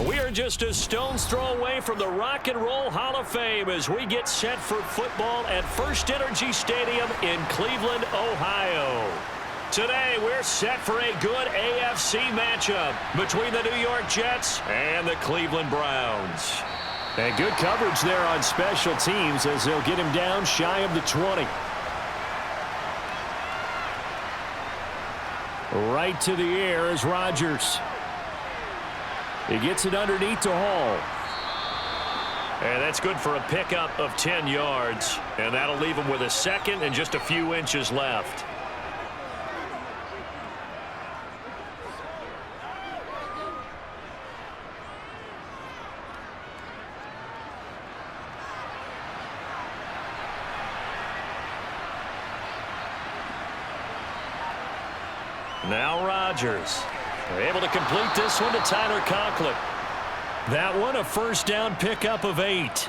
We are just a stone's throw away from the Rock and Roll Hall of Fame as we get set for football at First Energy Stadium in Cleveland, Ohio. Today, we're set for a good AFC matchup between the New York Jets and the Cleveland Browns. And good coverage there on special teams as they'll get him down shy of the 20. Right to the air is Rodgers. He gets it underneath to Hall. And that's good for a pickup of 10 yards. And that'll leave him with a second and just a few inches left. Now Rodgers. They're able to complete this one to Tyler Conklin. That one a first down pickup of 8.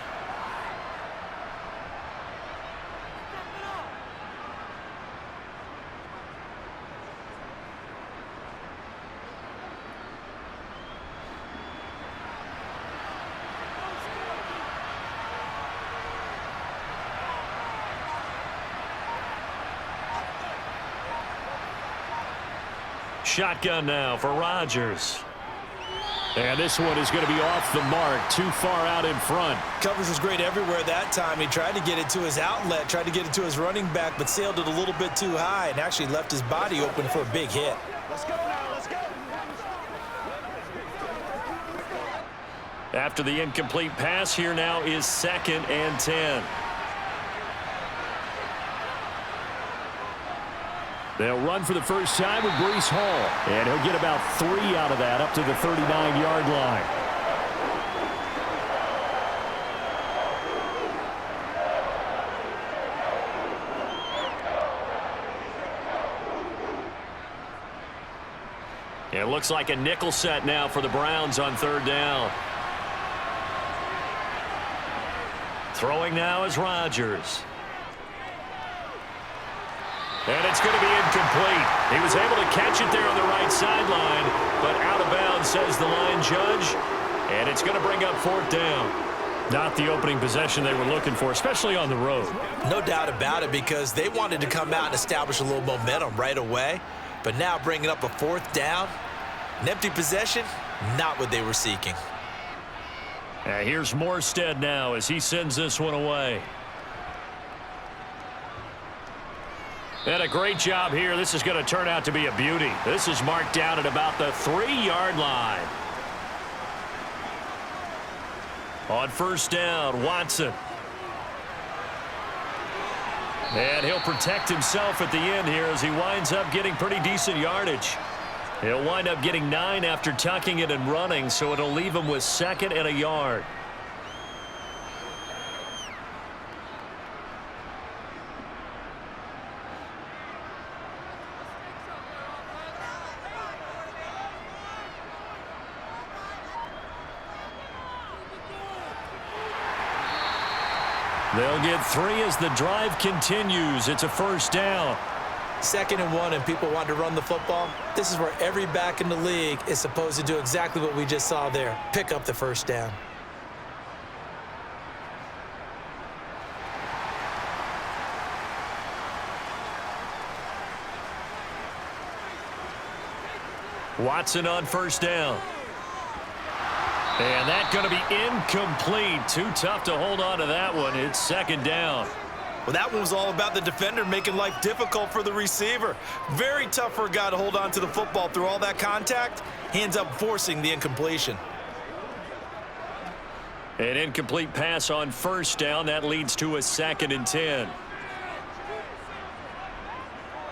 Shotgun now for Rodgers. And this one is going to be off the mark, too far out in front. Coverage was great everywhere that time. He tried to get it to his outlet, tried to get it to his running back, but sailed it a little bit too high and actually left his body open for a big hit. Let's go now, let's go. After the incomplete pass, here now is 2nd and 10. They'll run for the first time with Breece Hall. And he'll get about 3 out of that up to the 39-yard line. It looks like a nickel set now for the Browns on 3rd down. Throwing now is Rodgers. And it's going to be incomplete. He was able to catch it there on the right sideline, but out of bounds, says the line judge. And it's going to bring up 4th down. Not the opening possession they were looking for, especially on the road. No doubt about it, because they wanted to come out and establish a little momentum right away. But now bringing up a 4th down, an empty possession, not what they were seeking. Here's Morstead now as he sends this one away. And a great job here. This is going to turn out to be a beauty. This is marked down at about the 3-yard line. On 1st down, Watson. And he'll protect himself at the end here as he winds up getting pretty decent yardage. He'll wind up getting 9 after tucking it and running, so it'll leave him with 2nd and a yard. They'll get 3 as the drive continues. It's a 1st down. 2nd and 1, and people want to run the football. This is where every back in the league is supposed to do exactly what we just saw there. Pick up the 1st down. Watson on 1st down. And that's going to be incomplete. Too tough to hold on to that one. It's 2nd down. Well, that one was all about the defender making life difficult for the receiver. Very tough for a guy to hold on to the football through all that contact. He ends up forcing the incompletion. An incomplete pass on 1st down. That leads to a 2nd and 10.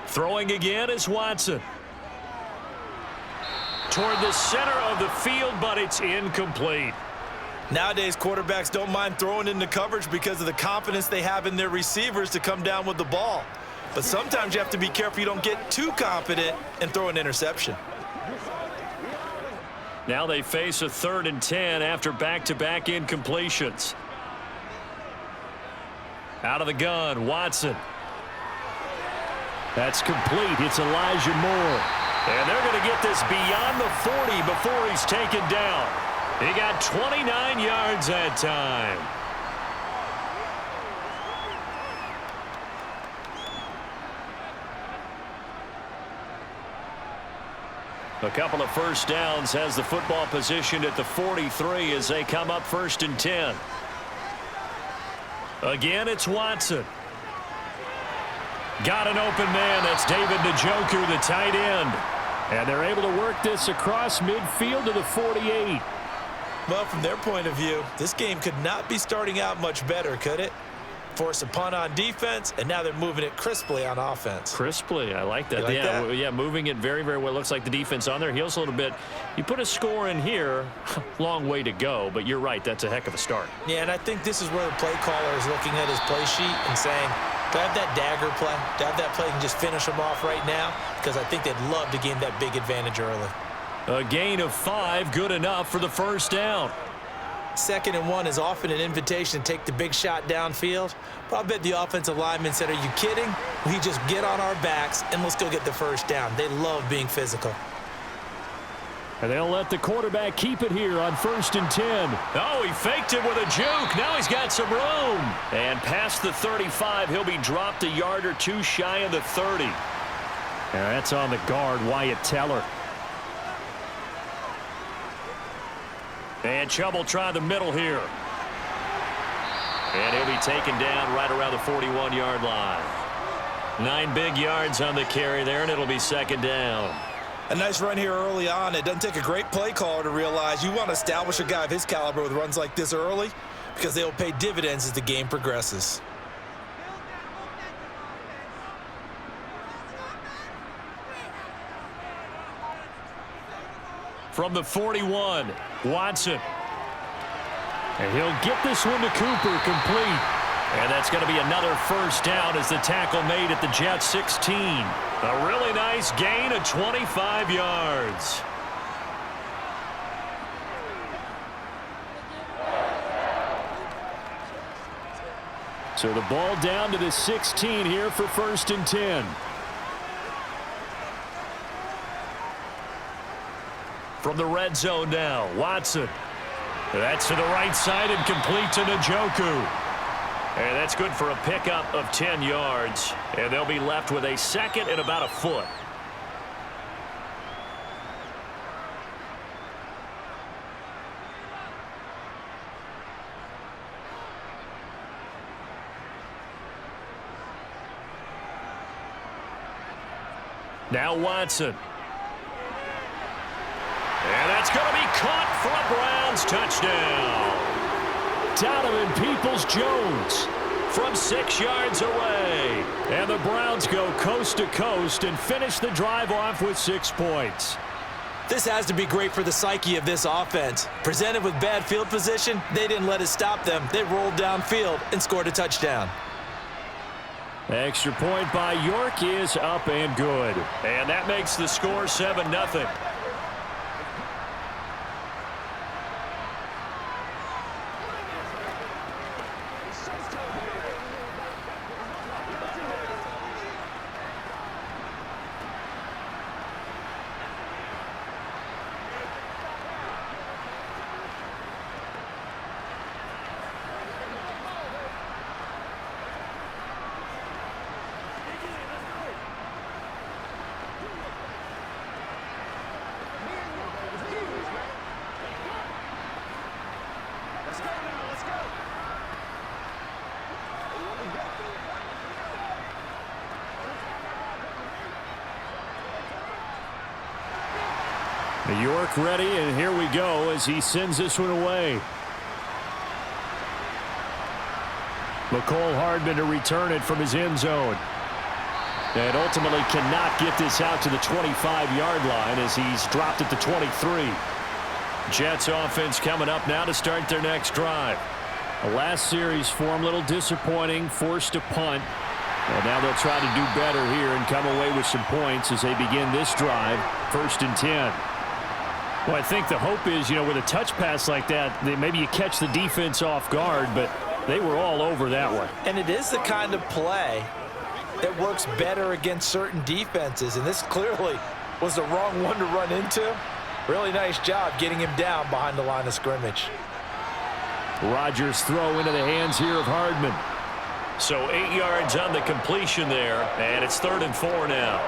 Throwing again is Watson. Toward the center of the field, but it's incomplete. Nowadays, quarterbacks don't mind throwing into coverage because of the confidence they have in their receivers to come down with the ball. But sometimes you have to be careful you don't get too confident and throw an interception. Now they face a 3rd and 10 after back-to-back incompletions. Out of the gun, Watson. That's complete. It's Elijah Moore. And they're going to get this beyond the 40 before he's taken down. He got 29 yards that time. A couple of first downs has the football positioned at the 43 as they come up 1st and 10. Again, it's Watson. Got an open man. That's David Njoku, the tight end. And they're able to work this across midfield to the 48. Well, from their point of view, this game could not be starting out much better, could it? Force a punt on defense, and now they're moving it crisply on offense. Crisply, I like that. Yeah, moving it very, very well. Looks like the defense on their heels a little bit. You put a score in here, long way to go, but you're right, that's a heck of a start. Yeah, and I think this is where the play caller is looking at his play sheet and saying, do I have that dagger play? Do I have that play and just finish them off right now? Because I think they'd love to gain that big advantage early. A gain of 5, good enough for the first down. 2nd and 1 is often an invitation to take the big shot downfield. But I bet the offensive lineman said, are you kidding? We just get on our backs and let's go get the first down. They love being physical. And they'll let the quarterback keep it here on 1st and 10. Oh, he faked it with a juke. Now he's got some room. And past the 35, he'll be dropped a yard or two shy of the 30. And that's on the guard, Wyatt Teller. And Chubb will try the middle here. And he'll be taken down right around the 41-yard line. 9 big yards on the carry there, and it'll be 2nd down. A nice run here early on. It doesn't take a great play caller to realize you want to establish a guy of his caliber with runs like this early because they'll pay dividends as the game progresses. From the 41, Watson. And he'll get this one to Cooper, complete. And that's going to be another first down as the tackle made at the Jets 16. A really nice gain of 25 yards. So the ball down to the 16 here for 1st and 10. From the red zone now, Watson. That's to the right side and complete to Njoku. And that's good for a pickup of 10 yards. And they'll be left with a 2nd and about a foot. Now Watson. And that's going to be caught for a Browns touchdown. Donovan Peoples-Jones from 6 yards away. And the Browns go coast to coast and finish the drive off with 6 points. This has to be great for the psyche of this offense. Presented with bad field position, they didn't let it stop them. They rolled downfield and scored a touchdown. Extra point by York is up and good. And that makes the score 7-0. New York ready, and here we go as he sends this one away. McCole Hardman to return it from his end zone. And ultimately cannot get this out to the 25-yard line as he's dropped at the 23. Jets offense coming up now to start their next drive. The last series for him, a little disappointing, forced to punt. And now they'll try to do better here and come away with some points as they begin this drive, 1st and 10. Well, I think the hope is, with a touch pass like that, maybe you catch the defense off guard, but they were all over that one. And it is the kind of play that works better against certain defenses, and this clearly was the wrong one to run into. Really nice job getting him down behind the line of scrimmage. Rodgers' throw into the hands here of Hardman. So 8 yards on the completion there, and it's 3rd and 4 now.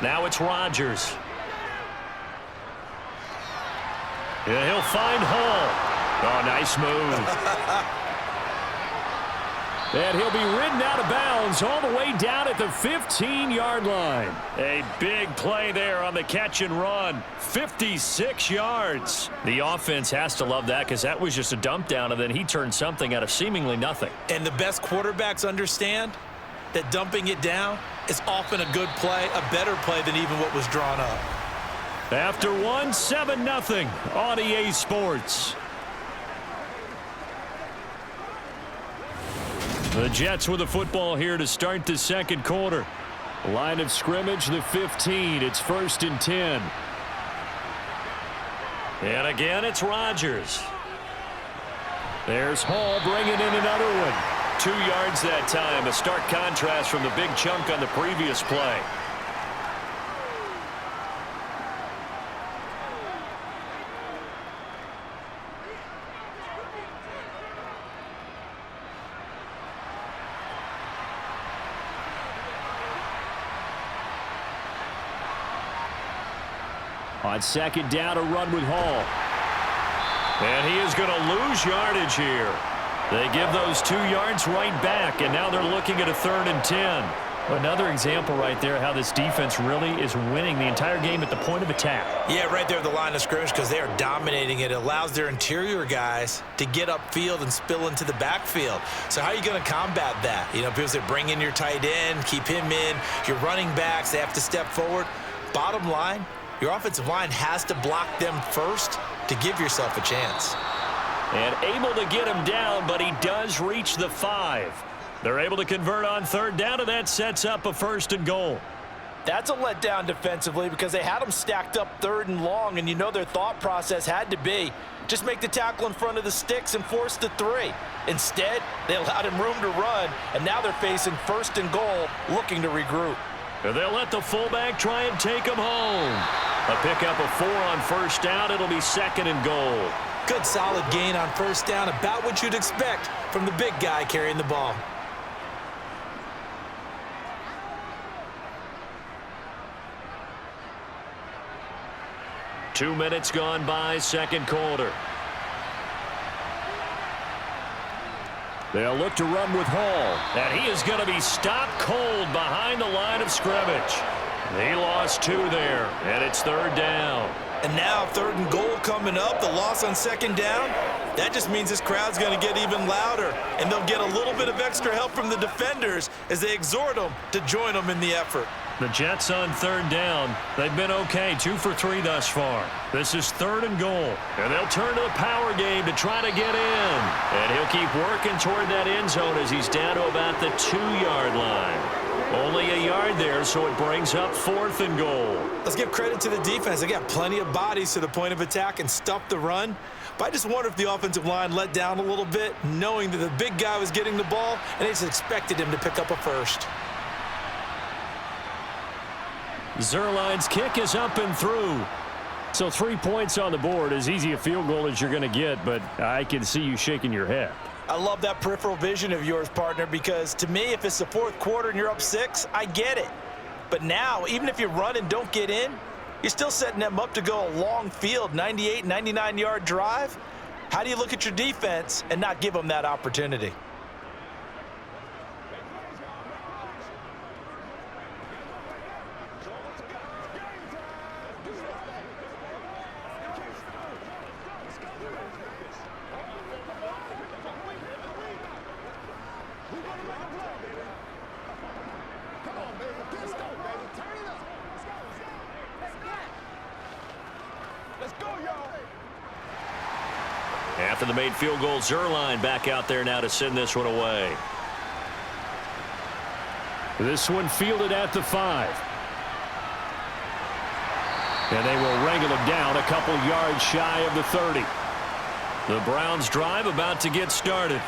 Now it's Rodgers. Yeah, he'll find Hall. Oh, nice move. And he'll be ridden out of bounds all the way down at the 15-yard line. A big play there on the catch and run. 56 yards. The offense has to love that because that was just a dump down, and then he turned something out of seemingly nothing. And the best quarterbacks understand that dumping it down is often a good play, a better play than even what was drawn up. After 7-0 on EA Sports. The Jets with the football here to start the second quarter. Line of scrimmage, the 15. It's 1st and 10. And again, it's Rodgers. There's Hall bringing in another one. 2 yards that time. A stark contrast from the big chunk on the previous play. On 2nd down, a run with Hall. And he is going to lose yardage here. They give those 2 yards right back, and now they're looking at a 3rd and 10. Another example right there how this defense really is winning the entire game at the point of attack. Yeah, right there at the line of scrimmage because they are dominating it. It allows their interior guys to get upfield and spill into the backfield. So how are you going to combat that? You know, people say bring in your tight end, keep him in. Your running backs, they have to step forward. Bottom line, your offensive line has to block them first to give yourself a chance. And able to get him down, but he does reach the 5. They're able to convert on 3rd down, and that sets up a 1st and goal. That's a letdown defensively because they had them stacked up 3rd and long, and you know their thought process had to be just make the tackle in front of the sticks and force the 3. Instead, they allowed him room to run, and now they're facing 1st and goal, looking to regroup. They'll let the fullback try and take him home. A pickup of 4 on 1st down. It'll be 2nd and goal. Good solid gain on 1st down, about what you'd expect from the big guy carrying the ball. Two minutes gone by, second quarter. They'll look to run with Hall, and he is going to be stopped cold behind the line of scrimmage. He lost 2 there, and it's 3rd down. And now 3rd and goal coming up, the loss on 2nd down. That just means this crowd's going to get even louder, and they'll get a little bit of extra help from the defenders as they exhort them to join them in the effort. The Jets on 3rd down. They've been okay, 2 for 3 thus far. This is 3rd and goal, and they'll turn to the power game to try to get in. And he'll keep working toward that end zone as he's down to about the 2-yard line. Only a yard there, so it brings up 4th and goal. Let's give credit to the defense. They got plenty of bodies to the point of attack and stuffed the run. But I just wonder if the offensive line let down a little bit, knowing that the big guy was getting the ball, and they just expected him to pick up a first. Zerline's kick is up and through. So 3 points on the board, as easy a field goal as you're going to get, but I can see you shaking your head. I love that peripheral vision of yours, partner, because to me, if it's the 4th quarter and you're up 6, I get it. But now, even if you run and don't get in, you're still setting them up to go a long field, 98, 99-yard drive. How do you look at your defense and not give them that opportunity? After the made field goal, Zerline back out there now to send this one away. This one fielded at the 5. And they will wrangle him down a couple yards shy of the 30. The Browns drive about to get started.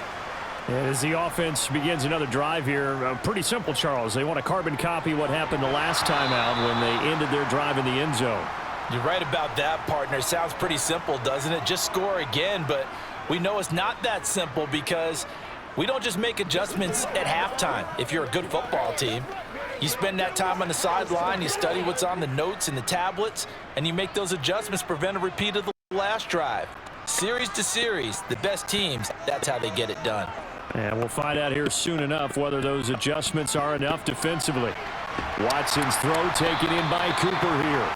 And as the offense begins another drive here, pretty simple, Charles. They want to carbon copy what happened the last time out when they ended their drive in the end zone. You're right about that, partner. Sounds pretty simple, doesn't it? Just score again, but we know it's not that simple because we don't just make adjustments at halftime. If you're a good football team, you spend that time on the sideline, you study what's on the notes and the tablets, and you make those adjustments to prevent a repeat of the last drive. Series to series, the best teams, that's how they get it done. And we'll find out here soon enough whether those adjustments are enough defensively. Watson's throw taken in by Cooper here.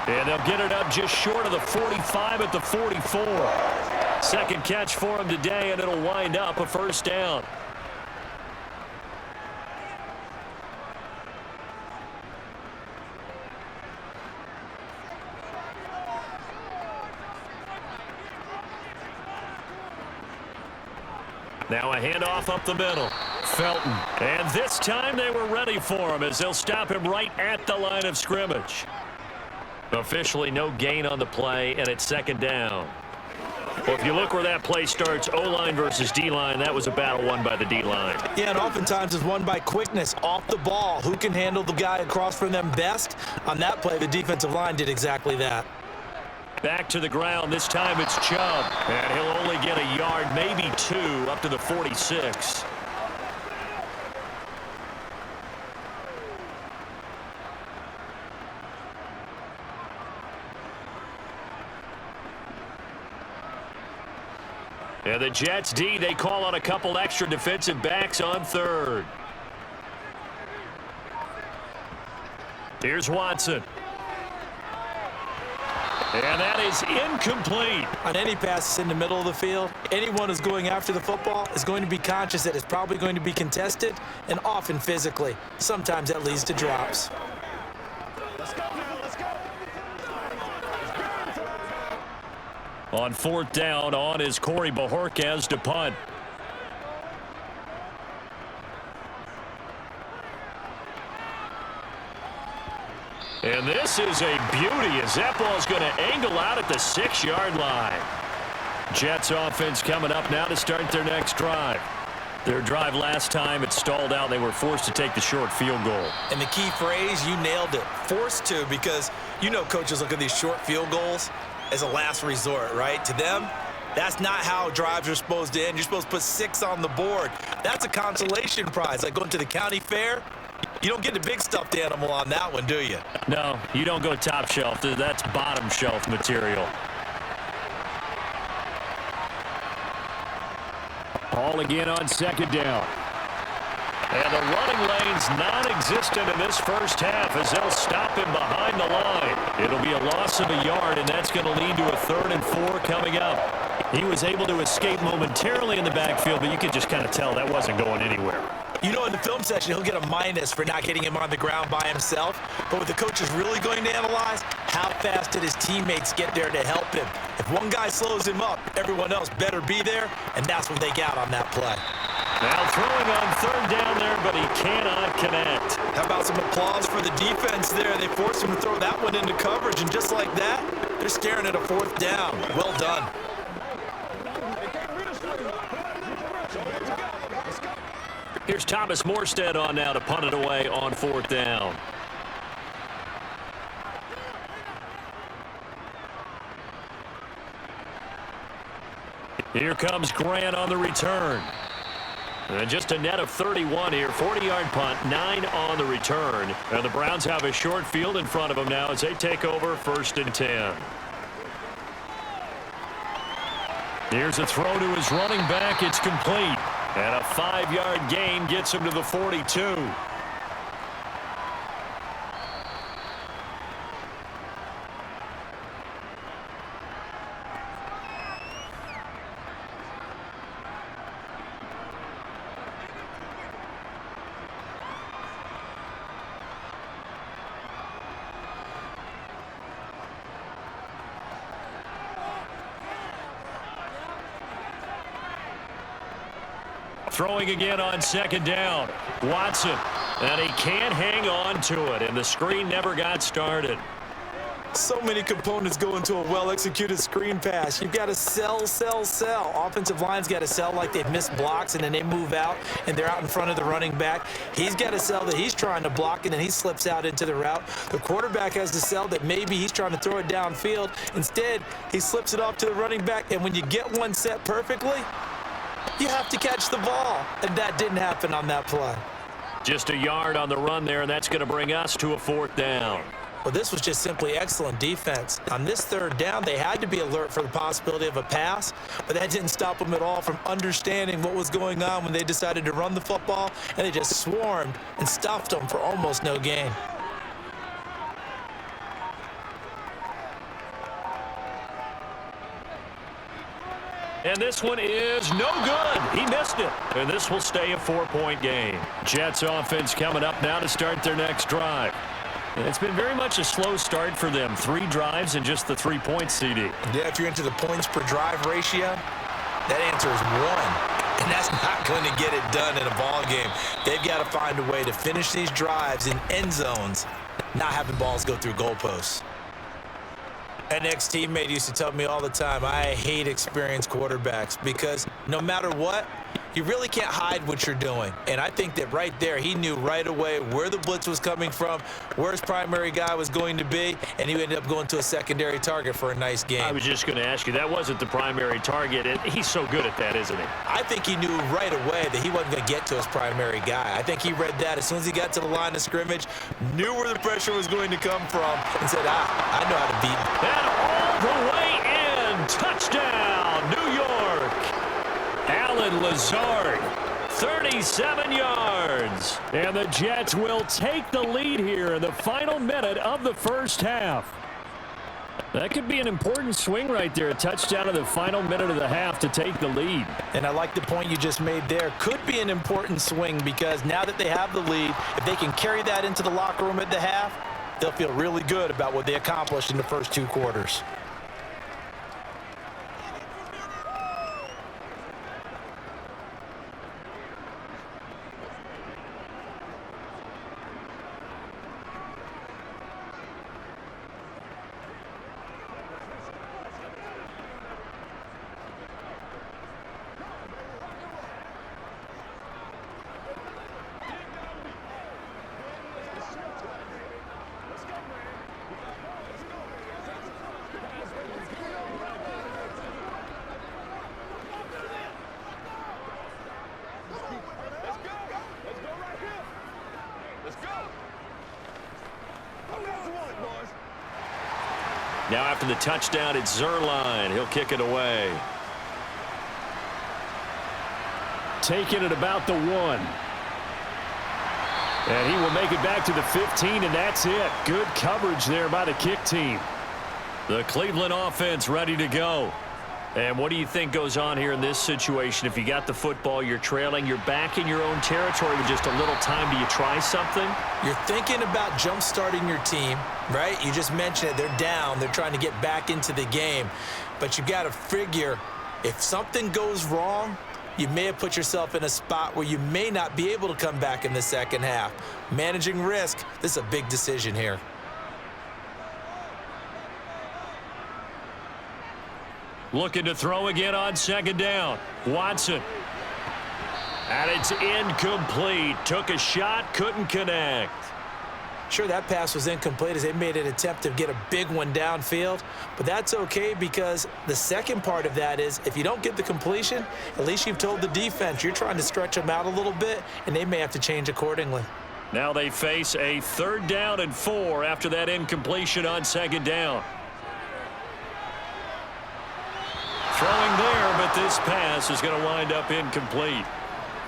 And they'll get it up just short of the 45 at the 44. Second catch for him today, and it'll wind up a first down. Now a handoff up the middle. Felton. And this time they were ready for him as they'll stop him right at the line of scrimmage. Officially no gain on the play, and it's second down. Well, if you look where that play starts, O-line versus D-line, that was a battle won by the D-line. Yeah, and oftentimes it's won by quickness off the ball. Who can handle the guy across from them best? On that play, the defensive line did exactly that. Back to the ground. This time it's Chubb. And he'll only get a yard, maybe two, up to the 46. And the Jets D, they call on a couple extra defensive backs on third. Here's Watson. And that is incomplete. On any passes in the middle of the field, anyone who's going after the football is going to be conscious that it's probably going to be contested and often physically. Sometimes that leads to drops. On fourth down, on is Corey Bojorquez to punt. And this is a beauty as that ball's going to angle out at the 6-yard line. Jets offense coming up now to start their next drive. Their drive last time, it stalled out. They were forced to take the short field goal. And the key phrase, you nailed it, forced to, because you know coaches look at these short field goals as a last resort, right? To them, that's not how drives are supposed to end. You're supposed to put 6 on the board. That's a consolation prize, like going to the county fair. You don't get the big stuffed animal on that one, do you? No, you don't go top shelf. That's bottom shelf material. Ball again on second down. And the running lane's non-existent in this first half as they'll stop him behind the line. It'll be a loss of a yard, and that's going to lead to a 3rd and 4 coming up. He was able to escape momentarily in the backfield, but you could just kind of tell that wasn't going anywhere. You know, in the film section, he'll get a minus for not getting him on the ground by himself. But what the coach is really going to analyze, how fast did his teammates get there to help him? If one guy slows him up, everyone else better be there, and that's what they got on that play. Now throwing on 3rd down there, but he cannot connect. How about some applause for the defense there? They forced him to throw that one into coverage, and just like that, they're staring at a 4th down. Well done. Here's Thomas Morstead on now to punt it away on 4th down. Here comes Grant on the return. And just a net of 31 here. 40-yard punt, 9 on the return. And the Browns have a short field in front of them now as they take over 1st and 10. Here's a throw to his running back. It's complete. And a 5-yard gain gets him to the 42. Throwing again on 2nd down. Watson. And he can't hang on to it. And the screen never got started. So many components go into a well-executed screen pass. You've got to sell, sell, sell. Offensive line's got to sell like they've missed blocks, and then they move out, and they're out in front of the running back. He's got to sell that he's trying to block, and then he slips out into the route. The quarterback has to sell that maybe he's trying to throw it downfield. Instead, he slips it off to the running back, and when you get one set perfectly, you have to catch the ball, and that didn't happen on that play. Just a yard on the run there, and that's going to bring us to a 4th down. Well, this was just simply excellent defense. On this 3rd down, they had to be alert for the possibility of a pass, but that didn't stop them at all from understanding what was going on when they decided to run the football, and they just swarmed and stuffed them for almost no gain. And this one is no good. He missed it. And this will stay a 4-point game. Jets offense coming up now to start their next drive. It's been very much a slow start for them. 3 drives and just the 3 points, CD. Yeah, if you're into the points per drive ratio, that answer is 1. And that's not going to get it done in a ball game. They've got to find a way to finish these drives in end zones, not having balls go through goalposts. An ex-teammate used to tell me all the time, I hate experienced quarterbacks because no matter what, you really can't hide what you're doing. And I think that right there, he knew right away where the blitz was coming from, where his primary guy was going to be, and he ended up going to a secondary target for a nice game. I was just going to ask you, that wasn't the primary target, and he's so good at that, isn't he? I think he knew right away that he wasn't going to get to his primary guy. I think he read that as soon as he got to the line of scrimmage, knew where the pressure was going to come from, and said, I know how to beat him. And all the way in, touchdown, New York. Alan Lazard, 37 yards. And the Jets will take the lead here in the final minute of the first half. That could be an important swing right there, a touchdown in the final minute of the half to take the lead. And I like the point you just made there. Could be an important swing because now that they have the lead, if they can carry that into the locker room at the half, they'll feel really good about what they accomplished in the first 2 quarters. Now after the touchdown, it's Zerline. He'll kick it away. Taking it about the 1. And he will make it back to the 15, and that's it. Good coverage there by the kick team. The Cleveland offense ready to go. And what do you think goes on here in this situation? If you got the football, you're trailing, you're back in your own territory with just a little time. Do you try something? You're thinking about jump-starting your team, right? You just mentioned it. They're down. They're trying to get back into the game. But you got to figure if something goes wrong, you may have put yourself in a spot where you may not be able to come back in the second half. Managing risk, this is a big decision here. Looking to throw again on 2nd down. Watson. And it's incomplete. Took a shot, couldn't connect. Sure, that pass was incomplete as they made an attempt to get a big one downfield. But that's okay because the second part of that is if you don't get the completion, at least you've told the defense you're trying to stretch them out a little bit, and they may have to change accordingly. Now they face a 3rd down and 4 after that incompletion on 2nd down. Throwing there, but this pass is going to wind up incomplete.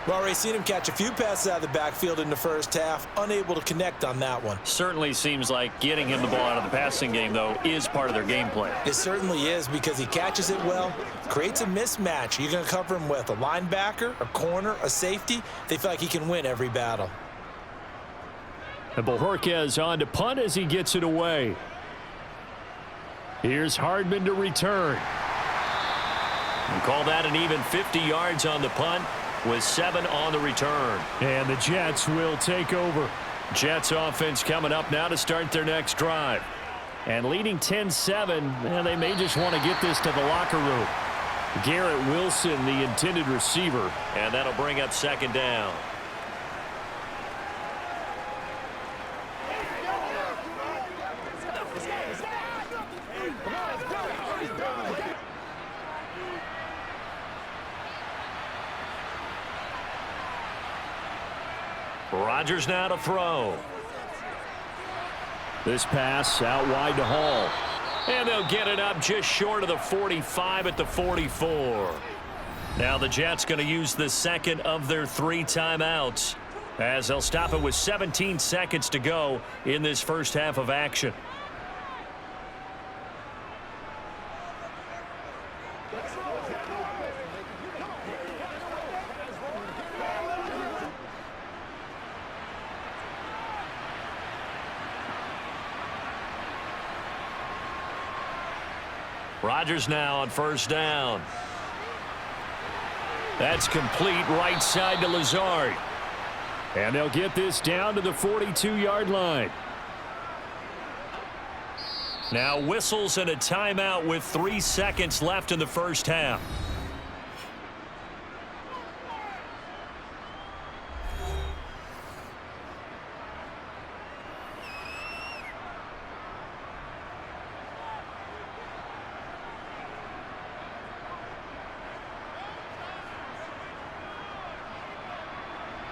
Well, already seen him catch a few passes out of the backfield in the first half, unable to connect on that one. Certainly seems like getting him the ball out of the passing game, though, is part of their game plan. It certainly is because he catches it well, creates a mismatch. You're going to cover him with a linebacker, a corner, a safety. They feel like he can win every battle. And Bojorquez on to punt as he gets it away. Here's Hardman to return. And call that an even 50 yards on the punt with 7 on the return. And the Jets will take over. Jets offense coming up now to start their next drive. And leading 10-7, and they may just want to get this to the locker room. Garrett Wilson, the intended receiver, and that'll bring up second down. Rodgers now to throw. This pass out wide to Hall. And they'll get it up just short of the 45 at the 44. Now the Jets going to use the second of their 3 timeouts, as they'll stop it with 17 seconds to go in this first half of action. Rodgers now on first down. That's complete right side to Lazard. And they'll get this down to the 42-yard line. Now whistles and a timeout with 3 seconds left in the first half.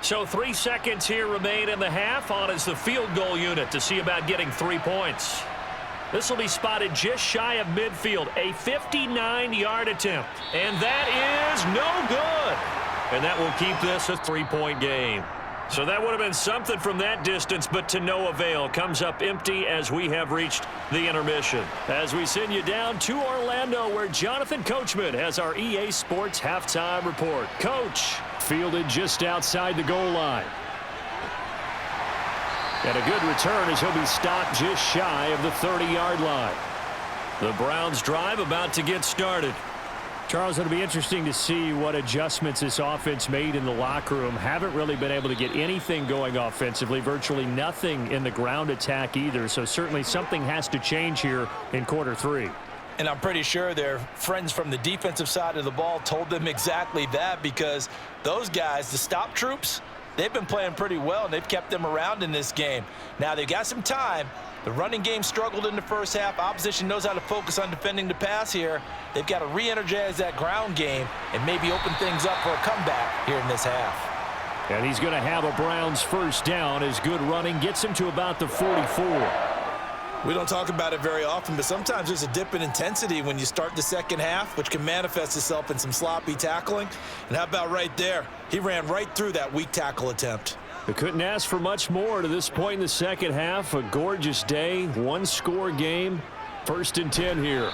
So 3 seconds here remain in the half. On is the field goal unit to see about getting 3 points. This will be spotted just shy of midfield. A 59-yard attempt. And that is no good. And that will keep this a 3-point game. So that would have been something from that distance, but to no avail. Comes up empty as we have reached the intermission. As we send you down to Orlando, where Jonathan Coachman has our EA Sports halftime report. Coach, fielded just outside the goal line. And a good return as he'll be stopped just shy of the 30-yard line. The Browns drive about to get started. Charles, it'll be interesting to see what adjustments this offense made in the locker room. Haven't really been able to get anything going offensively, virtually nothing in the ground attack either. So certainly something has to change here in quarter 3. And I'm pretty sure their friends from the defensive side of the ball told them exactly that, because those guys, the stop troops, they've been playing pretty well, and they've kept them around in this game. Now, they've got some time. The running game struggled in the first half. Opposition knows how to focus on defending the pass here. They've got to re-energize that ground game and maybe open things up for a comeback here in this half. And he's going to have a Browns first down as good running gets him to about the 44. We don't talk about it very often, but sometimes there's a dip in intensity when you start the second half, which can manifest itself in some sloppy tackling. And how about right there? He ran right through that weak tackle attempt. They couldn't ask for much more to this point in the second half. A gorgeous day, 1-score game. 1st and 10 here.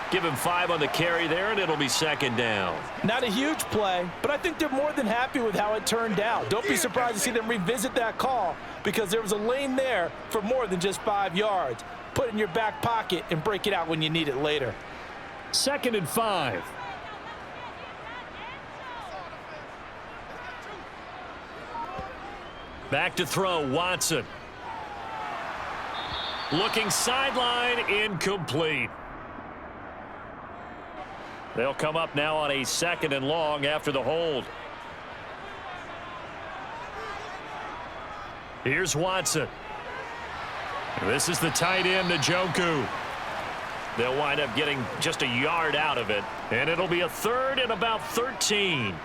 Give him 5 on the carry there, and it'll be second down. Not a huge play, but I think they're more than happy with how it turned out. Don't be surprised to see them revisit that call, because there was a lane there for more than just 5 yards. Put it in your back pocket and break it out when you need it later. 2nd and 5. Back to throw, Watson. Looking sideline, incomplete. They'll come up now on a 2nd and long after the hold. Here's Watson. This is the tight end, Njoku. They'll wind up getting just a yard out of it, and it'll be a 3rd and about 13.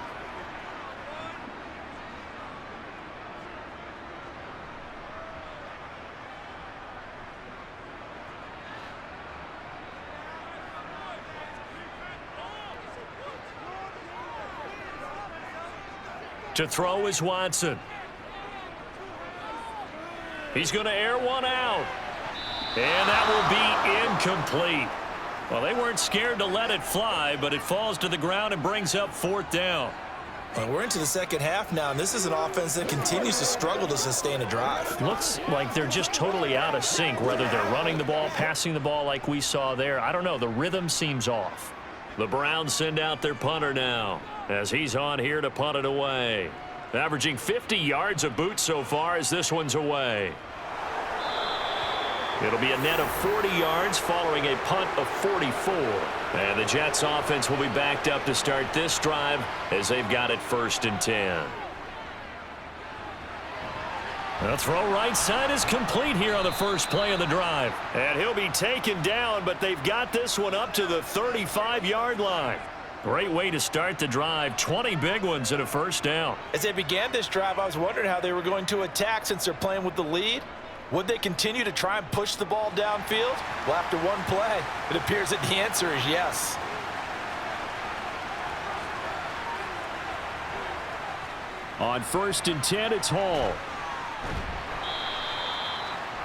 To throw is Watson. He's going to air one out. And that will be incomplete. Well, they weren't scared to let it fly, but it falls to the ground and brings up 4th down. Well, we're into the second half now, and this is an offense that continues to struggle to sustain a drive. Looks like they're just totally out of sync, whether they're running the ball, passing the ball like we saw there. I don't know. The rhythm seems off. The Browns send out their punter now as he's on here to punt it away. Averaging 50 yards a boot so far as this one's away. It'll be a net of 40 yards following a punt of 44. And the Jets offense will be backed up to start this drive as they've got it 1st and 10. The throw right side is complete here on the first play of the drive. And he'll be taken down, but they've got this one up to the 35-yard line. Great way to start the drive. 20 big ones and a 1st down. As they began this drive, I was wondering how they were going to attack since they're playing with the lead. Would they continue to try and push the ball downfield? Well, after one play, it appears that the answer is yes. On 1st and 10, it's Hall.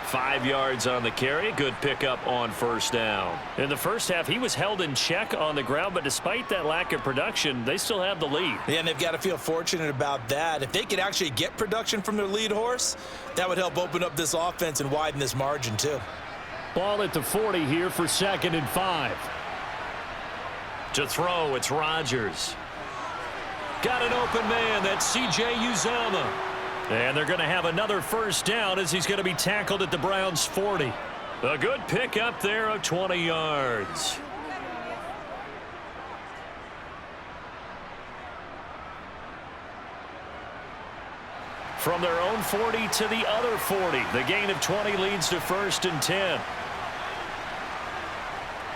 5 yards on the carry. Good pickup on 1st down. In the first half, he was held in check on the ground, but despite that lack of production, they still have the lead. Yeah, and they've got to feel fortunate about that. If they could actually get production from their lead horse, that would help open up this offense and widen this margin too. Ball at the 40 here for 2nd and 5. To throw, it's Rodgers. Got an open man. That's C.J. Uzomah. And they're going to have another 1st down as he's going to be tackled at the Browns' 40. A good pickup there of 20 yards. From their own 40 to the other 40. The gain of 20 leads to 1st and 10.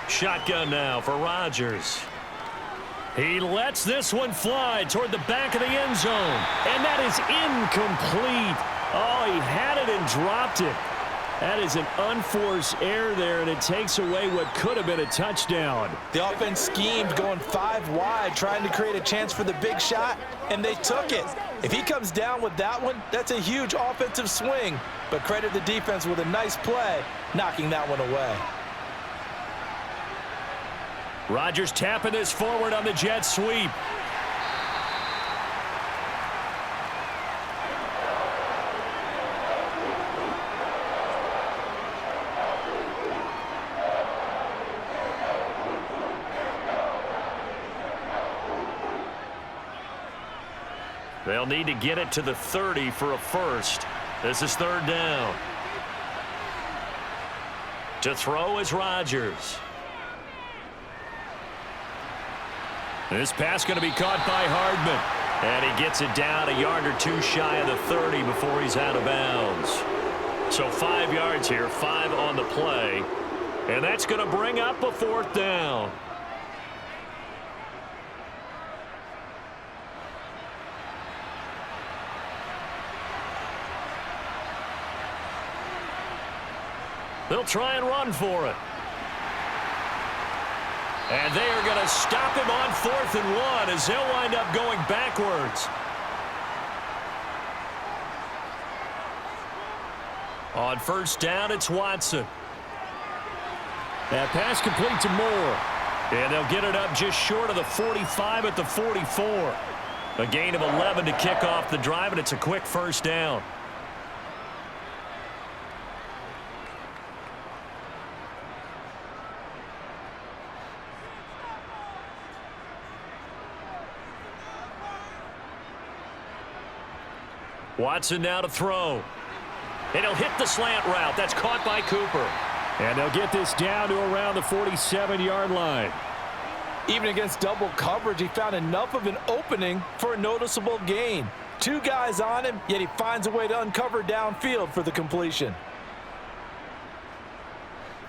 Shotgun now for Rodgers. He lets this one fly toward the back of the end zone. And that is incomplete. Oh, he had it and dropped it. That is an unforced error there, and it takes away what could have been a touchdown. The offense schemed going 5 wide, trying to create a chance for the big shot, and they took it. If he comes down with that one, that's a huge offensive swing. But credit the defense with a nice play, knocking that one away. Rodgers tapping this forward on the jet sweep. They'll need to get it to the 30 for a 1st. This is 3rd down. To throw is Rodgers. This pass going to be caught by Hardman. And he gets it down a yard or 2 shy of the 30 before he's out of bounds. So 5 yards here, 5 on the play. And that's going to bring up a 4th down. They'll try and run for it. And they are going to stop him on 4th and 1 as they'll wind up going backwards. On 1st down, it's Watson. That pass complete to Moore. And they'll get it up just short of the 45 at the 44. A gain of 11 to kick off the drive, and it's a quick 1st down. Watson now to throw. And he'll hit the slant route. That's caught by Cooper. And they'll get this down to around the 47-yard line. Even against double coverage, he found enough of an opening for a noticeable gain. 2 guys on him, yet he finds a way to uncover downfield for the completion.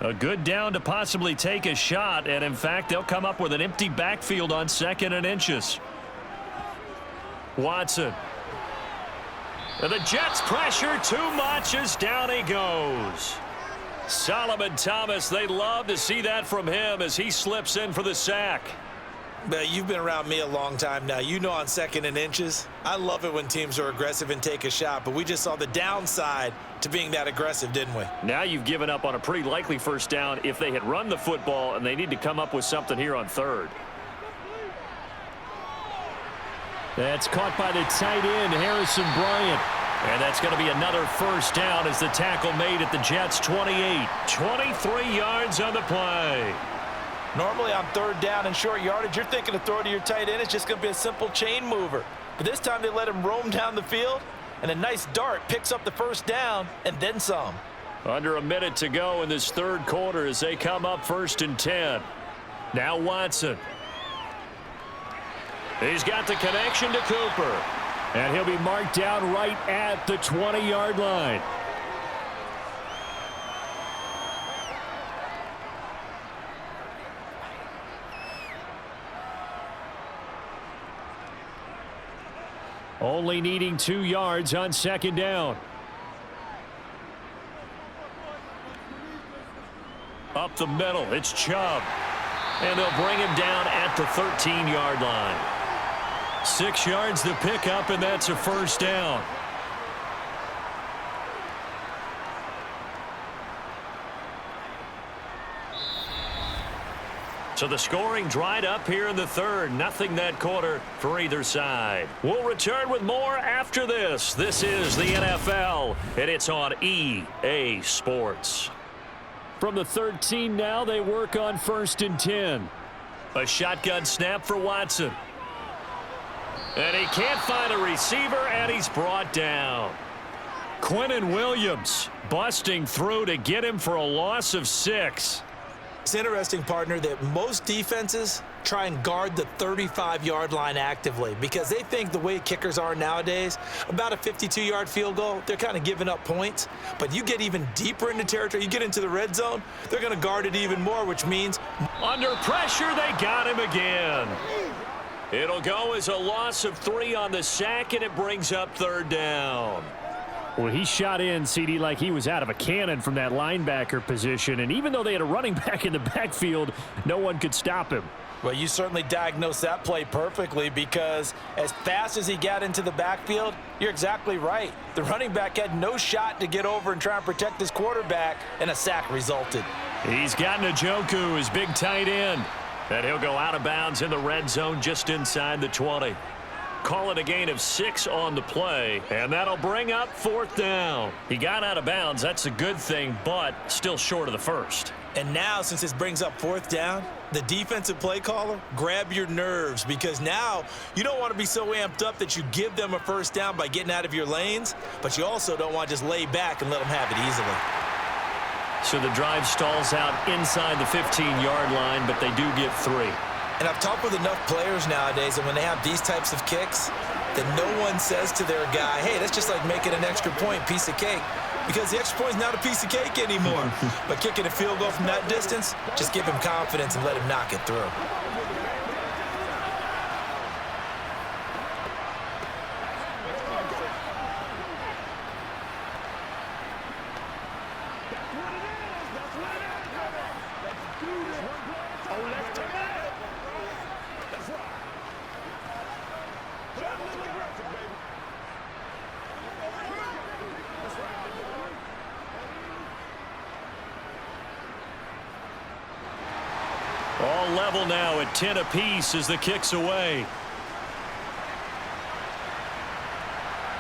A good down to possibly take a shot, and in fact, they'll come up with an empty backfield on 2nd and inches. Watson. And the Jets pressure too much as down he goes. Solomon Thomas, they love to see that from him as he slips in for the sack. But you've been around me a long time now. You know on 2nd and inches, I love it when teams are aggressive and take a shot, but we just saw the downside to being that aggressive, didn't we? Now you've given up on a pretty likely 1st down if they had run the football, and they need to come up with something here on 3rd. That's caught by the tight end, Harrison Bryant. And that's going to be another 1st down as the tackle made at the Jets' 28. 23 yards on the play. Normally on 3rd down and short yardage, you're thinking to throw to your tight end. It's just going to be a simple chain mover. But this time they let him roam down the field, and a nice dart picks up the 1st down and then some. Under a minute to go in this third quarter as they come up 1st and 10. Now Watson. He's got the connection to Cooper. And he'll be marked down right at the 20-yard line. Only needing 2 yards on 2nd down. Up the middle, it's Chubb. And they'll bring him down at the 13-yard line. 6 yards to pick up, and that's a 1st down. So the scoring dried up here in the third. Nothing that quarter for either side. We'll return with more after this. This is the NFL, and it's on EA Sports. From the 13 now, they work on 1st and 10. A shotgun snap for Watson. And he can't find a receiver, and he's brought down. Quinnen Williams busting through to get him for a loss of 6. It's interesting, partner, that most defenses try and guard the 35-yard line actively because they think the way kickers are nowadays, about a 52-yard field goal, they're kind of giving up points. But you get even deeper into territory, you get into the red zone, they're going to guard it even more, which means under pressure, they got him again. It'll go as a loss of 3 on the sack, and it brings up 3rd down. Well, he shot in, CD, like he was out of a cannon from that linebacker position. And even though they had a running back in the backfield, no one could stop him. Well, you certainly diagnosed that play perfectly because as fast as he got into the backfield, you're exactly right. The running back had no shot to get over and try and protect his quarterback, and a sack resulted. He's got Njoku, his big tight end. And he'll go out of bounds in the red zone just inside the 20. Call it a gain of 6 on the play, and that'll bring up 4th down. He got out of bounds. That's a good thing, but still short of the first. And now, since this brings up 4th down, the defensive play caller, grab your nerves because now you don't want to be so amped up that you give them a 1st down by getting out of your lanes, but you also don't want to just lay back and let them have it easily. So the drive stalls out inside the 15-yard line, but they do get 3. And I've talked with enough players nowadays, and when they have these types of kicks, that no one says to their guy, hey, that's just like making an extra point, piece of cake. Because the extra point is not a piece of cake anymore. But kicking a field goal from that distance, just give him confidence and let him knock it through. All level now at 10 apiece as the kick's away.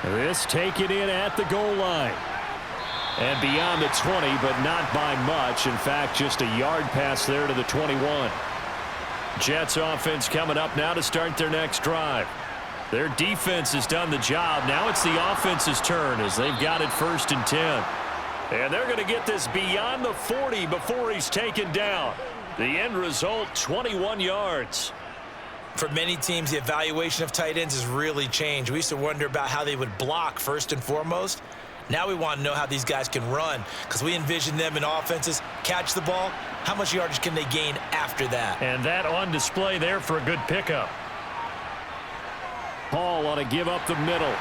This taken in at the goal line. And beyond the 20, but not by much. In fact, just a yard pass there to the 21. Jets offense coming up now to start their next drive. Their defense has done the job. Now it's the offense's turn as they've got it 1st and 10. And they're going to get this beyond the 40 before he's taken down. The end result, 21 yards. For many teams, the evaluation of tight ends has really changed. We used to wonder about how they would block first and foremost. Now we want to know how these guys can run because we envision them in offenses, catch the ball. How much yardage can they gain after that? And that on display there for a good pickup. Paul on a give up the middle.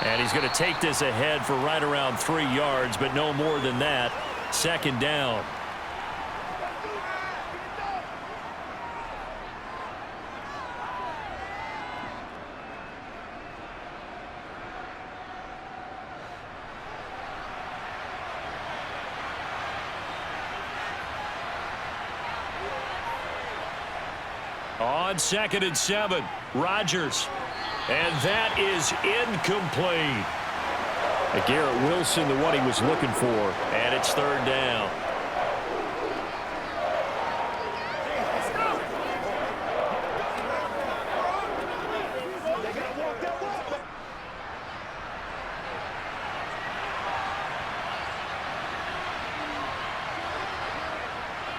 And he's going to take this ahead for right around 3 yards, but no more than that. 2nd down. On 2nd and 7, Rodgers. And that is incomplete. Garrett Wilson, the one he was looking for. And it's 3rd down.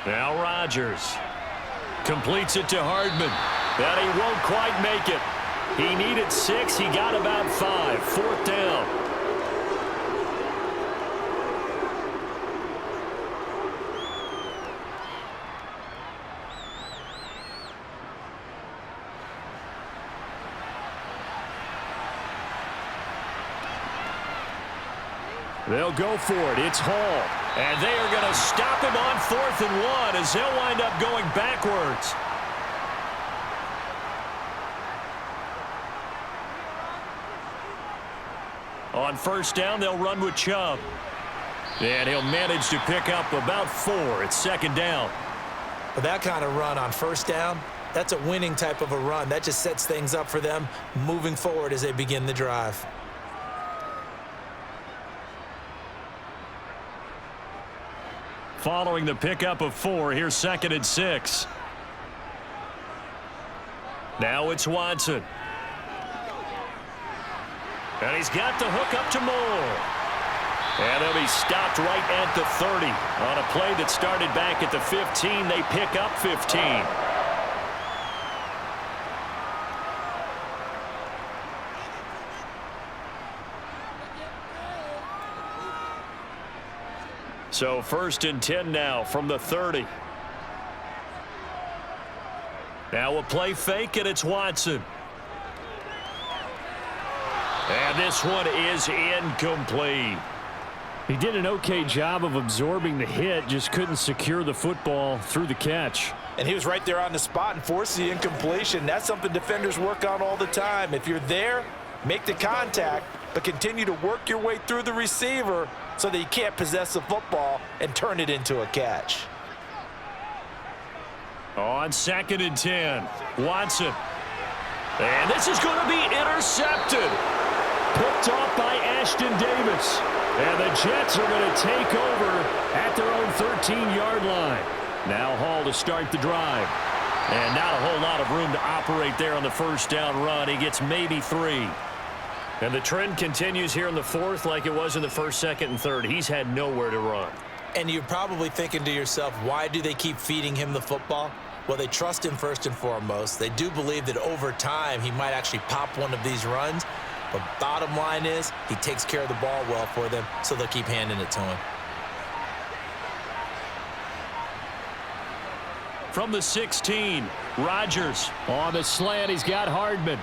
Now Rodgers completes it to Hardman. But he won't quite make it. He needed 6. He got about 5. 4th down. They'll go for it. It's Hall. And they are going to stop him on 4th and 1 as they'll wind up going backwards. On 1st down, they'll run with Chubb. And he'll manage to pick up about 4. It's 2nd down. But that kind of run on 1st down, that's a winning type of a run. That just sets things up for them moving forward as they begin the drive. Following the pickup of 4, here's 2nd and 6. Now it's Watson. And he's got the hook up to Moore. And he'll be stopped right at the 30. On a play that started back at the 15, they pick up 15. So 1st and 10 now from the 30. Now a play fake, and it's Watson. And this one is incomplete. He did an okay job of absorbing the hit, just couldn't secure the football through the catch. And he was right there on the spot and forced the incompletion. That's something defenders work on all the time. If you're there, make the contact, but continue to work your way through the receiver so that you can't possess the football and turn it into a catch. On 2nd and 10, Watson. And this is going to be intercepted. Picked off by Ashton Davis. And the Jets are going to take over at their own 13-yard line. Now Hall to start the drive. And not a whole lot of room to operate there on the 1st down run. He gets maybe 3. And the trend continues here in the 4th like it was in the 1st, 2nd, and 3rd. He's had nowhere to run. And you're probably thinking to yourself, why do they keep feeding him the football? Well, they trust him first and foremost. They do believe that over time he might actually pop one of these runs. But bottom line is he takes care of the ball well for them, so they'll keep handing it to him. From the 16, Rodgers. On the slant, he's got Hardman.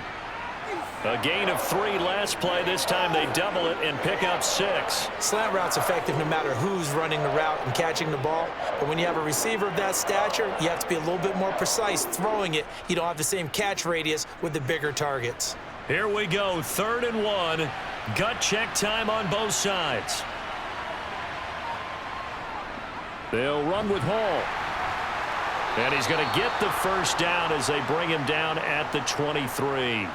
A gain of 3 last play. This time they double it and pick up 6. Slant route's effective no matter who's running the route and catching the ball. But when you have a receiver of that stature, you have to be a little bit more precise throwing it. You don't have the same catch radius with the bigger targets. Here we go, 3rd and 1. Gut check time on both sides. They'll run with Hall. And he's going to get the 1st down as they bring him down at the 23.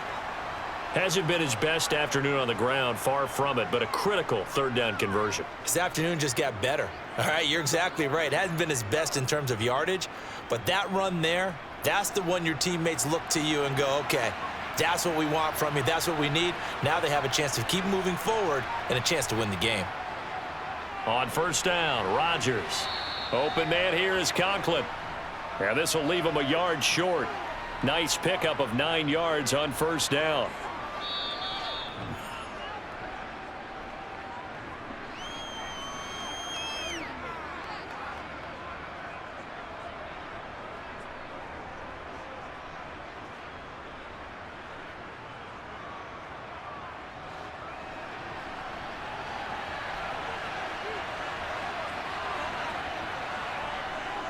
Hasn't been his best afternoon on the ground, far from it, but a critical 3rd down conversion. His afternoon just got better. All right, you're exactly right. It hasn't been his best in terms of yardage, but that run there, that's the one your teammates look to you and go, okay, that's what we want from you. That's what we need. Now they have a chance to keep moving forward and a chance to win the game. On 1st down, Rodgers. Open man here is Conklin. And this will leave him a yard short. Nice pickup of 9 yards on 1st down.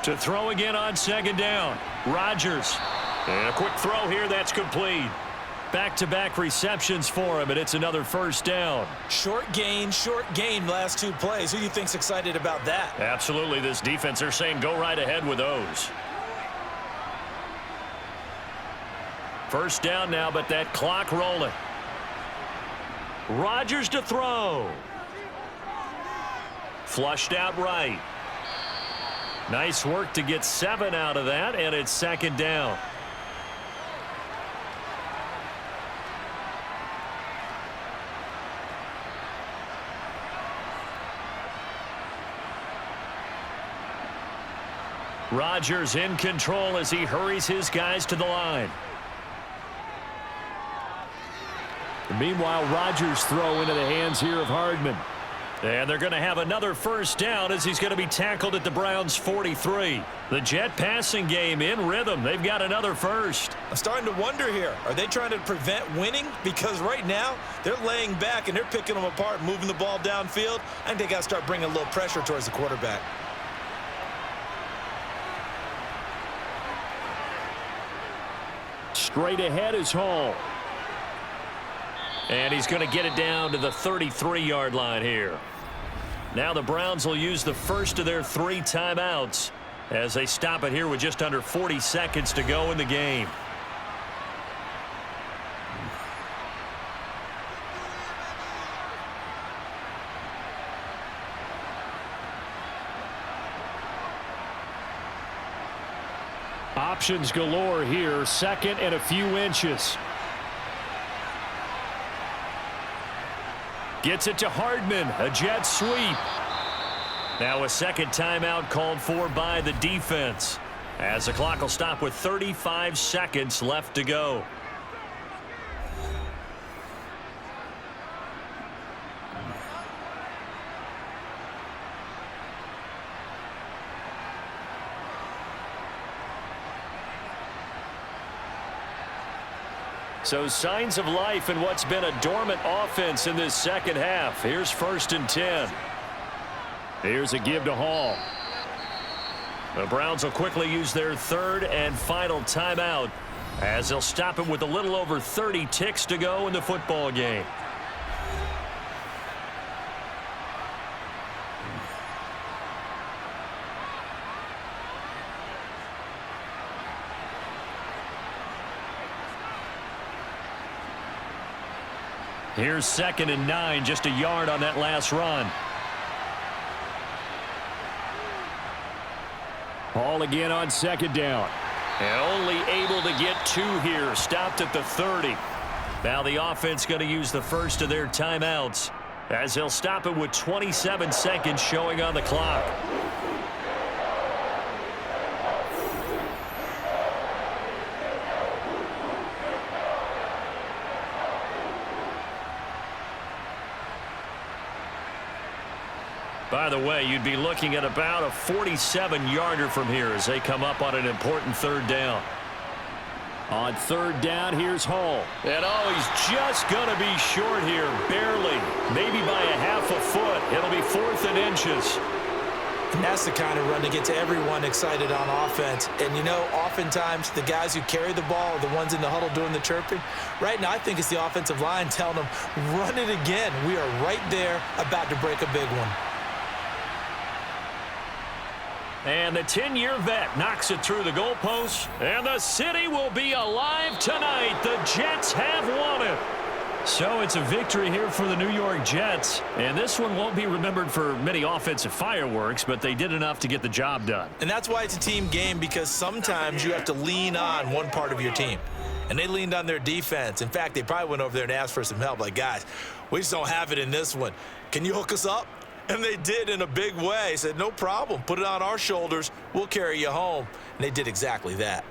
To throw again on 2nd down. Rodgers. And a quick throw here that's complete. Back-to-back receptions for him, and it's another 1st down. Short gain last 2 plays. Who do you think's excited about that? Absolutely. This defense, they're saying go right ahead with those. 1st down now, but that clock rolling. Rodgers to throw. Flushed out right. Nice work to get 7 out of that, and it's 2nd down. Rodgers in control as he hurries his guys to the line. Meanwhile, Rodgers throw into the hands here of Hardman. And they're going to have another first down as he's going to be tackled at the Browns' 43. The Jet passing game in rhythm. They've got another first. I'm starting to wonder here. Are they trying to prevent winning? Because right now, they're laying back and they're picking them apart, moving the ball downfield. I think they got to start bringing a little pressure towards the quarterback. Straight ahead is Hall. And he's going to get it down to the 33-yard line here. Now the Browns will use the first of their 3 timeouts as they stop it here with just under 40 seconds to go in the game. Options galore here. Second and a few inches. Gets it to Hardman, a jet sweep. Now a second timeout called for by the defense as the clock will stop with 35 seconds left to go. So signs of life in what's been a dormant offense in this second half. Here's 1st and 10. Here's a give to Hall. The Browns will quickly use their 3rd and final timeout as they'll stop it with a little over 30 ticks to go in the football game. Here's 2nd and 9, just a yard on that last run. Hall again on 2nd down. And only able to get 2 here, stopped at the 30. Now the offense going to use the first of their timeouts as they'll stop it with 27 seconds showing on the clock. By the way, you'd be looking at about a 47-yarder from here as they come up on an important 3rd down. On 3rd down, here's Hall. And he's just going to be short here, barely, maybe by a half a foot. It'll be 4th and inches. And that's the kind of run that gets everyone excited on offense. And, you know, oftentimes the guys who carry the ball are the ones in the huddle doing the chirping. Right now, I think it's the offensive line telling them, run it again. We are right there about to break a big one. And the 10-year vet knocks it through the goalpost. And the city will be alive tonight. The Jets have won it. So it's a victory here for the New York Jets. And this one won't be remembered for many offensive fireworks, but they did enough to get the job done. And that's why it's a team game, because sometimes you have to lean on one part of your team. And they leaned on their defense. In fact, they probably went over there and asked for some help. Like, guys, we just don't have it in this one. Can you hook us up? And they did in a big way. Said, no problem. Put it on our shoulders. We'll carry you home. And they did exactly that.